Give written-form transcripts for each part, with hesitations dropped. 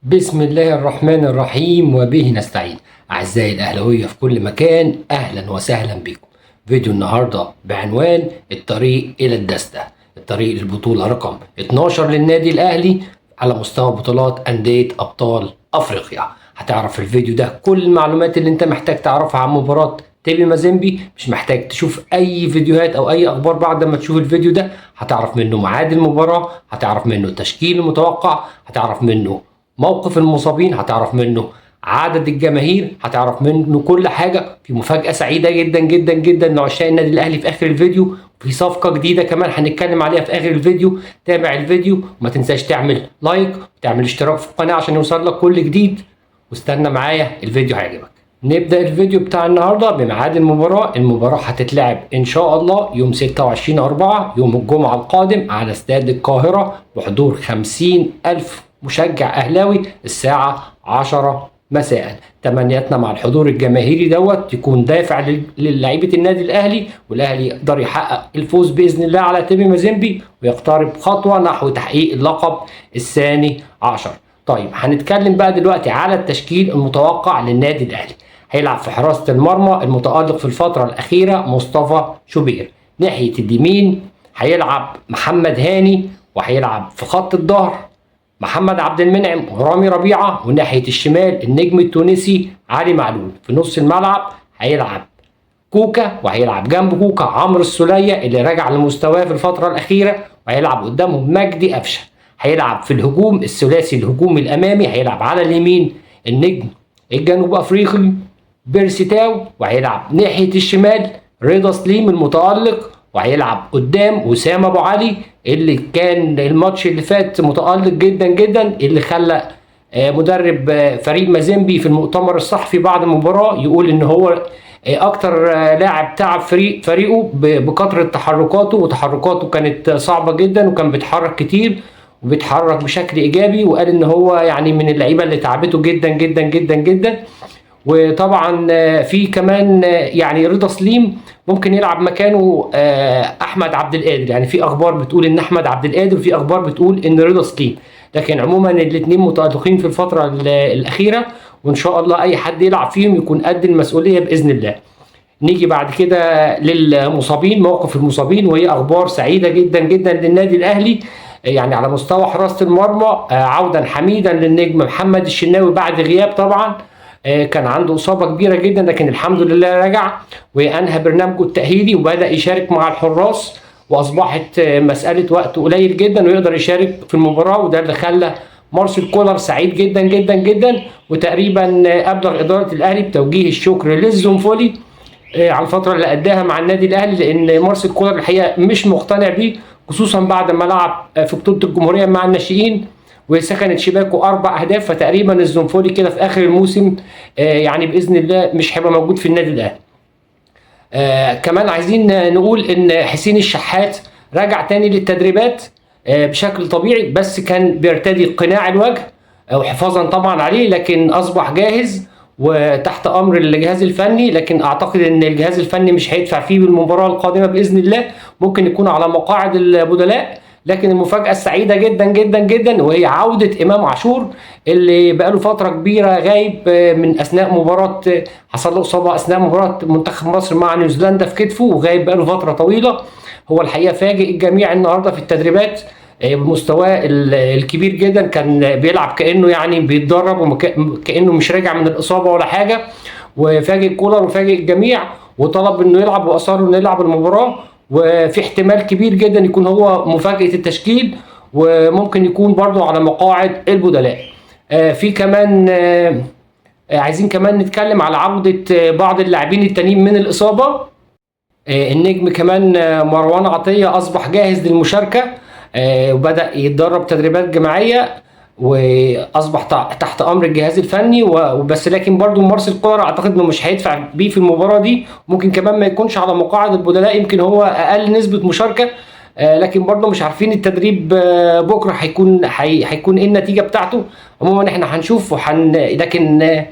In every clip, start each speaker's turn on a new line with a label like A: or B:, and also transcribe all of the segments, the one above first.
A: بسم الله الرحمن الرحيم وبه نستعين. أعزائي الأهلاوية في كل مكان، أهلا وسهلا بكم. فيديو النهاردة بعنوان الطريق إلى الدستة، الطريق للبطولة رقم 12 للنادي الأهلي على مستوى بطولات أندية أبطال أفريقيا. هتعرف في الفيديو ده كل المعلومات اللي أنت محتاج تعرفها عن مباراة تيبي مازيمبي. مش محتاج تشوف أي فيديوهات أو أي أخبار بعد ما تشوف الفيديو ده. هتعرف منه ميعاد المباراة، هتعرف منه التشكيل المتوقع، هتعرف منه موقف المصابين، هتعرف منه عدد الجماهير، هتعرف منه كل حاجه. في مفاجاه سعيده جدا جدا جدا لعشاق النادي الاهلي في اخر الفيديو، في صفقه جديده كمان هنتكلم عليها في اخر الفيديو. تابع الفيديو وما تنساش تعمل لايك وتعمل اشتراك في القناه عشان يوصل لك كل جديد، واستنى معايا الفيديو هيعجبك. نبدا الفيديو بتاع النهارده بميعاد المباراه. المباراه هتتلعب ان شاء الله يوم 26/4 يوم الجمعه القادم على استاد القاهره بحضور 50,000 مشجع اهلاوي الساعه 10 مساء. تمنياتنا مع الحضور الجماهيري دوت يكون دافع للاعيبه النادي الاهلي، والاهلي يقدر يحقق الفوز باذن الله على تيبي مازيمبي ويقترب خطوه نحو تحقيق اللقب الثاني عشر. طيب هنتكلم بقى دلوقتي على التشكيل المتوقع للنادي الاهلي. هيلعب في حراسه المرمى المتالق في الفتره الاخيره مصطفى شوبير. ناحيه اليمين هيلعب محمد هاني، وهيلعب في خط الظهر محمد عبد المنعم ورامي ربيعه، وناحيه الشمال النجم التونسي علي معلول. في نص الملعب هيلعب كوكا، وهيلعب جنب كوكا عمرو السوليه اللي راجع لمستواه في الفتره الاخيره، وهيلعب قدامهم مجدي قفشه. هيلعب في الهجوم الثلاثي الهجومي الامامي، هيلعب على اليمين النجم الجنوب افريقي بيرسي تاو، وهيلعب ناحيه الشمال رضا سليم المتالق، وهيلعب قدام وسام ابو علي اللي كان الماتش اللي فات متالق جدا جدا، اللي خلى مدرب فريق مازيمبي في المؤتمر الصحفي بعد المباراه يقول ان هو اكتر لاعب تعب فريقه بكثره تحركاته، وتحركاته كانت صعبه جدا وكان بيتحرك كتير وبيتحرك بشكل ايجابي، وقال ان هو يعني من اللعيبه اللي تعبته جدا جدا جدا جدا. وطبعا في كمان يعني رضا سليم ممكن يلعب مكانه احمد عبد القادر. يعني في اخبار بتقول ان احمد عبد القادر، وفي اخبار بتقول ان رضا سليم، لكن عموما الاثنين متالقين في الفتره الاخيره، وان شاء الله اي حد يلعب فيهم يكون قد المسؤوليه باذن الله. نيجي بعد كده للمصابين، موقف المصابين، وهي اخبار سعيده جدا جدا للنادي الاهلي. يعني على مستوى حراسه المرمى عودا حميدا للنجم محمد الشناوي بعد غياب طبعا. كان عنده اصابه كبيره جدا، لكن الحمد لله رجع وانهى برنامجه التاهيلي وبدا يشارك مع الحراس، واصبحت مساله وقت قليل جدا ويقدر يشارك في المباراه، وده اللي خلى مارسيل كولر سعيد جدا جدا جدا. وتقريبا ابلغ اداره الاهلي بتوجيه الشكر للزنفولي على الفتره اللي اداها مع النادي الاهلي، لان مارسيل كولر الحقيقه مش مقتنع بيه، خصوصا بعد ما لعب في بطوله الجمهوريه مع الناشئين وسكنت شباكه 4 أهداف. فتقريبا الزنفولي كده في اخر الموسم يعني باذن الله مش هيبقى موجود في النادي الاهلي. كمان عايزين نقول ان حسين الشحات رجع تاني للتدريبات بشكل طبيعي، بس كان بيرتدي قناع الوجه وحفاظا طبعا عليه، لكن اصبح جاهز وتحت امر الجهاز الفني. لكن اعتقد ان الجهاز الفني مش هيدفع فيه بالمباراه القادمه باذن الله، ممكن يكون على مقاعد البدلاء. لكن المفاجاه السعيده جدا جدا جدا وهي عوده امام عاشور اللي بقاله فتره كبيره غايب من اثناء مباراه، حصل له اصابه اثناء مباراه منتخب مصر مع نيوزيلندا في كتفه، وغايب بقاله فتره طويله. هو الحقيقه فاجئ الجميع النهارده في التدريبات بمستواه الكبير جدا، كان بيلعب كانه يعني بيتدرب وكانه مش راجع من الاصابه ولا حاجه. وفاجئ كولر وفاجئ الجميع وطلب انه يلعب واصر انه يلعب المباراه، وفي احتمال كبير جدا يكون هو مفاجاه التشكيل، وممكن يكون برضو على مقاعد البدلاء. في كمان عايزين كمان نتكلم على عودة بعض اللاعبين التانيين من الإصابة. النجم كمان مروان عطية أصبح جاهز للمشاركة وبدأ يتدرب تدريبات جماعية، واصبح تحت امر الجهاز الفني وبس. لكن برضو مارسيل كولر اعتقد انه مش هيدفع بيه في المباراه دي، ممكن كمان ما يكونش على مقاعد البدلاء، يمكن هو اقل نسبه مشاركه. لكن برضو مش عارفين التدريب بكره هيكون ايه النتيجه بتاعته. عموما احنا هنشوف لكن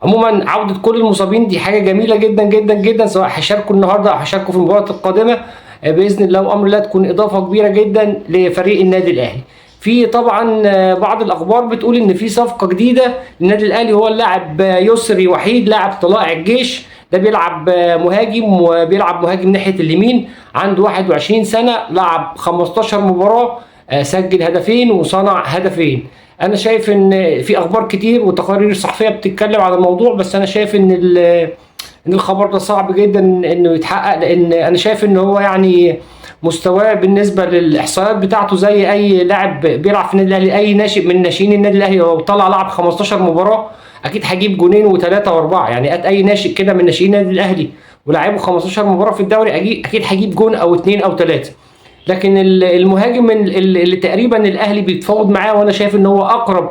A: عموما عوده كل المصابين دي حاجه جميله جدا جدا جدا، سواء هيشاركوا النهارده او هيشاركوا في المباراه القادمه باذن الله، وامر الله تكون اضافه كبيره جدا لفريق النادي الاهلي. في طبعا بعض الاخبار بتقول ان في صفقه جديده للنادي الاهلي، هو اللاعب يسري وحيد لاعب طلائع الجيش. ده بيلعب مهاجم، وبيلعب مهاجم ناحيه اليمين، عنده 21 سنه، لعب 15 مباراه، سجل هدفين وصنع هدفين. انا شايف ان في اخبار كتير وتقارير صحفيه بتتكلم على الموضوع، بس انا شايف ان الخبر ده صعب جدا انه يتحقق، لان انا شايف ان هو يعني مستواه بالنسبه للاحصائيات بتاعته زي اي لاعب بيلعب في النادي الاهلي. اي ناشئ من ناشئين النادي الاهلي لو طلع لعب 15 مباراه اكيد هجيب جونين وثلاثه واربعه. يعني اي ناشئ كده من ناشئين النادي الاهلي ولعبه 15 مباراه في الدوري اكيد هجيب جون او اثنين او ثلاثه. لكن المهاجم اللي تقريبا الاهلي بيتفاوض معاه وانا شايف ان هو اقرب،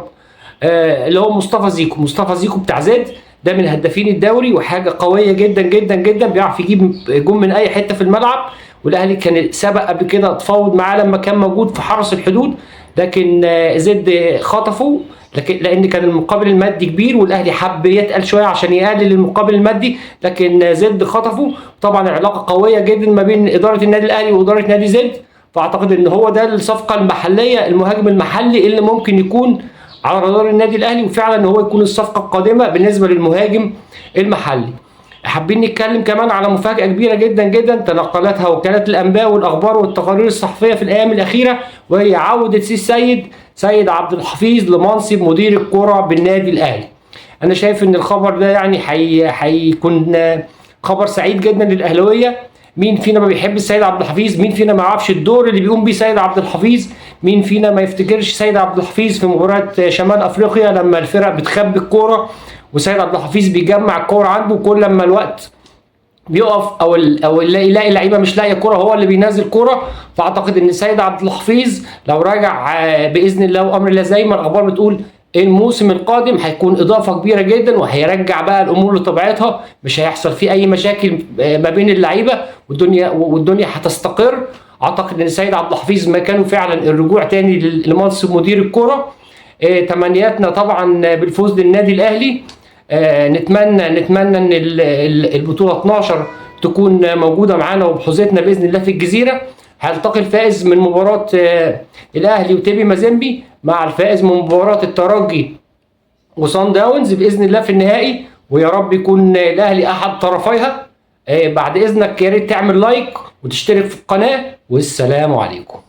A: اللي هو مصطفى زيكو بتاع زد. ده من هدافين الدوري وحاجه قويه جدا جدا جدا، بيعرف يجيب جون من اي حته في الملعب. والاهلي كان سبق قبل كده تفاوض معاه لما كان موجود في حرس الحدود، لكن زد خطفه، لان كان المقابل المادي كبير والاهلي حب يتقل شويه عشان يقلل المقابل المادي، لكن زد خطفه. طبعا العلاقه قويه جدا ما بين اداره النادي الاهلي واداره نادي زد، فاعتقد ان هو ده الصفقه المحليه، المهاجم المحلي اللي ممكن يكون على رادار النادي الاهلي، وفعلا ان هو يكون الصفقه القادمه بالنسبه للمهاجم المحلي. حابين نتكلم كمان على مفاجاه كبيره جدا جدا تنقلتها وكالات الانباء والاخبار والتقارير الصحفيه في الايام الاخيره، وهي عوده سيد عبد الحفيظ لمنصب مدير الكره بالنادي الاهلي. انا شايف ان الخبر ده يعني هيكون خبر سعيد جدا للاهلاويه. مين فينا ما بيحب السيد عبد الحفيظ؟ مين فينا ما يعرفش الدور اللي بيقوم بيه سيد عبد الحفيظ؟ مين فينا ما يفتكرش سيد عبد الحفيظ في مباراة شمال افريقيا لما الفرق بتخبي الكوره وسيد عبد الحفيظ بيجمع الكوره عنده، كل لما الوقت بيقف او يلاقي لعيبه مش لاقيه كوره هو اللي بينزل كوره. فاعتقد ان سيد عبد الحفيظ لو راجع باذن الله وامر الله زي ما الاخبار بتقول الموسم القادم هيكون اضافه كبيره جدا، وهيرجع بقى الامور لطبيعتها، مش هيحصل فيه اي مشاكل ما بين اللعيبه، والدنيا هتستقر. اعتقد ان سيد عبد الحفيظ مكانه فعلا الرجوع تاني لمنصب مدير الكره. تمنياتنا طبعا بالفوز للنادي الاهلي. نتمنى ان البطوله 12 تكون موجوده معانا وبحوزتنا باذن الله في الجزيره. هيلتقي الفائز من مباراه الاهلي وتيبي مازيمبي مع الفائز من مباراه الترجي وصن داونز باذن الله في النهائي، ويا رب يكون الاهلي احد طرفيها. بعد اذنك يا ريت تعمل لايك وتشترك في القناه، والسلام عليكم.